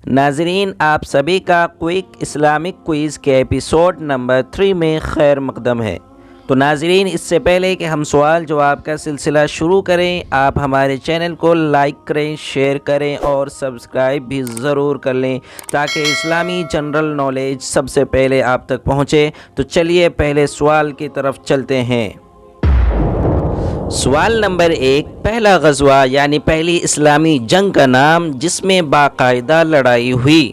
ناظرین، آپ سبھی کا کوئک اسلامک کوئز کے ایپیسوڈ نمبر 3 میں خیر مقدم ہے۔ تو ناظرین، اس سے پہلے کہ ہم سوال جواب کا سلسلہ شروع کریں، آپ ہمارے چینل کو لائک کریں، شیئر کریں اور سبسکرائب بھی ضرور کر لیں تاکہ اسلامی جنرل نالج سب سے پہلے آپ تک پہنچے۔ تو چلیے پہلے سوال کی طرف چلتے ہیں۔ سوال نمبر 1، پہلا غزوہ یعنی پہلی اسلامی جنگ کا نام جس میں باقاعدہ لڑائی ہوئی۔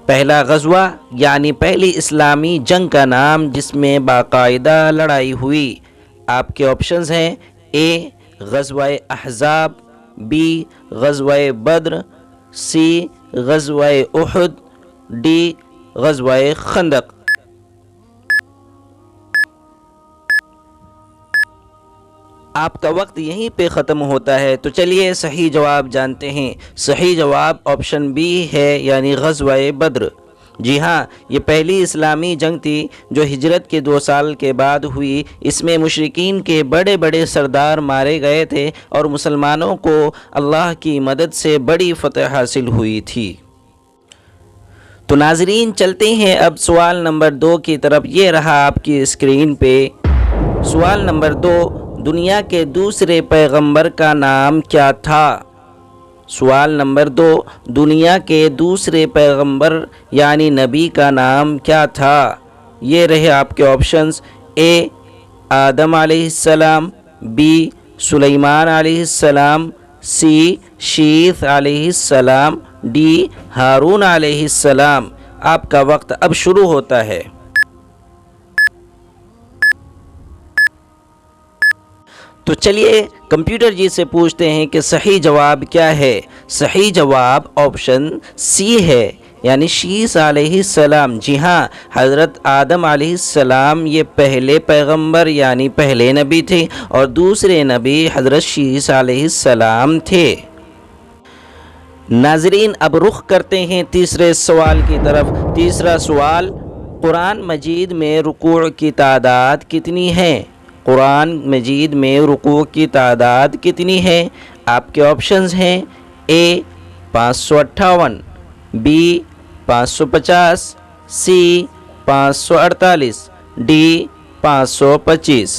پہلا غزوہ یعنی پہلی اسلامی جنگ کا نام جس میں باقاعدہ لڑائی ہوئی۔ آپ کے آپشنز ہیں: اے غزوہ احزاب، بی غزوہ بدر، سی غزوہ احد، ڈی غزوہ خندق۔ آپ کا وقت یہیں پہ ختم ہوتا ہے، تو چلیے صحیح جواب جانتے ہیں۔ صحیح جواب آپشن بی ہے، یعنی غزوہ بدر۔ جی ہاں، یہ پہلی اسلامی جنگ تھی جو ہجرت کے 2 سال کے بعد ہوئی۔ اس میں مشرکین کے بڑے بڑے سردار مارے گئے تھے اور مسلمانوں کو اللہ کی مدد سے بڑی فتح حاصل ہوئی تھی۔ تو ناظرین، چلتے ہیں اب سوال نمبر 2 کی طرف۔ یہ رہا آپ کی اسکرین پہ سوال نمبر 2، دنیا کے دوسرے پیغمبر کا نام کیا تھا؟ سوال نمبر 2، دنیا کے دوسرے پیغمبر یعنی نبی کا نام کیا تھا؟ یہ رہے آپ کے آپشنز: اے آدم علیہ السلام، بی سلیمان علیہ السلام، سی شیث علیہ السلام، ڈی ہارون علیہ السلام۔ آپ کا وقت اب شروع ہوتا ہے۔ تو چلیے کمپیوٹر جی سے پوچھتے ہیں کہ صحیح جواب کیا ہے۔ صحیح جواب آپشن سی ہے، یعنی شیث علیہ السلام۔ جی ہاں، حضرت آدم علیہ السلام یہ پہلے پیغمبر یعنی پہلے نبی تھے اور دوسرے نبی حضرت شیث علیہ السلام تھے۔ ناظرین، اب رخ کرتے ہیں تیسرے سوال کی طرف۔ تیسرا سوال، قرآن مجید میں رکوع کی تعداد کتنی ہے؟ قرآن مجید میں رکوع کی تعداد کتنی ہے؟ آپ کے آپشنز ہیں: اے 558، بی 550، سی 548، ڈی 525۔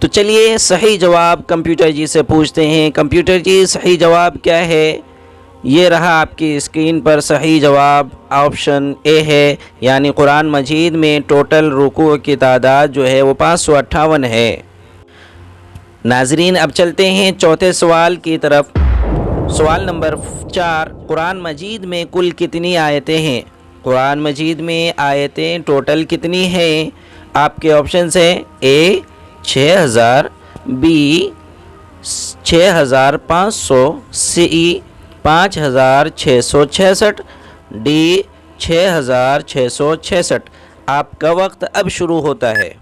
تو چلیے صحیح جواب کمپیوٹر جی سے پوچھتے ہیں۔ کمپیوٹر جی، صحیح جواب کیا ہے؟ یہ رہا آپ کی اسکرین پر صحیح جواب آپشن اے ہے، یعنی قرآن مجید میں ٹوٹل رکوع کی تعداد جو ہے وہ 558 ہے۔ ناظرین، اب چلتے ہیں چوتھے سوال کی طرف۔ سوال نمبر 4، قرآن مجید میں کل کتنی آیتیں ہیں؟ قرآن مجید میں آیتیں ٹوٹل کتنی ہیں؟ آپ کے آپشنز ہیں: اے 6000، بی 6500، سی 5666، ڈی 6666۔ آپ کا وقت اب شروع ہوتا ہے۔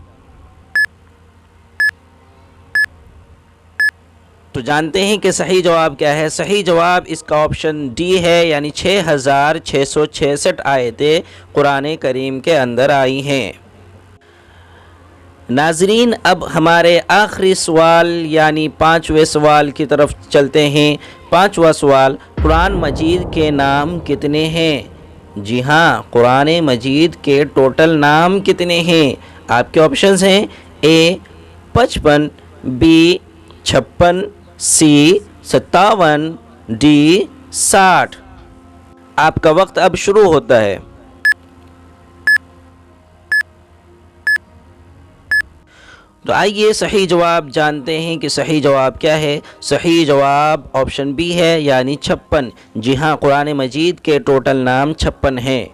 تو جانتے ہیں کہ صحیح جواب کیا ہے۔ صحیح جواب اس کا آپشن ڈی ہے، یعنی 6666 آیتیں قرآن کریم کے اندر آئی ہیں۔ ناظرین، اب ہمارے آخری سوال یعنی 5ویں سوال کی طرف چلتے ہیں۔ 5واں سوال، قرآن مجید کے نام کتنے ہیں؟ جی ہاں، قرآن مجید کے ٹوٹل نام کتنے ہیں؟ آپ کے آپشنز ہیں: اے 55، بی 56، سی 57، ڈی 60۔ آپ کا وقت اب شروع ہوتا ہے۔ تو آئیے صحیح جواب جانتے ہیں کہ صحیح جواب کیا ہے۔ صحیح جواب آپشن بی ہے، یعنی 56۔ جی ہاں، قرآن مجید کے ٹوٹل نام 56 ہیں۔